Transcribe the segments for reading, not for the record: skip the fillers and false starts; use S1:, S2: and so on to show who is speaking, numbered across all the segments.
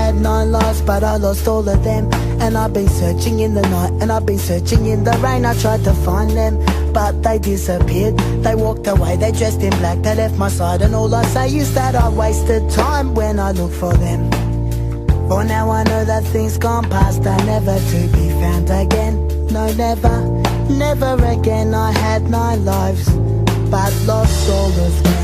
S1: had 9 lives, but I lost all of them. And I've been searching in the night, and I've been searching in the rain. I tried to find them, but they disappeared. They walked away, they dressed in black, they left my side. And all I say is that I wasted time when I look for them. For now I know that things gone past are never to be found again. No, never, never again. I had 9 lives, but lost all of them.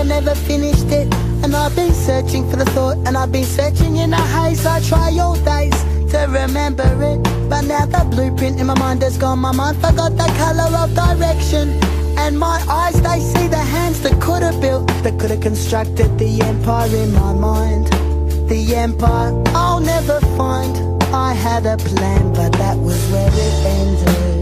S1: Never finished it, and I've been searching for the thought, and I've been searching in a haze. I try all days to remember it, but now the blueprint in my mind has gone. My mind forgot the colour of direction, and my eyes, they see the hands that could have built, that could have constructed the empire in my mind. The empire I'll never find. I had a plan, but that was where it ended.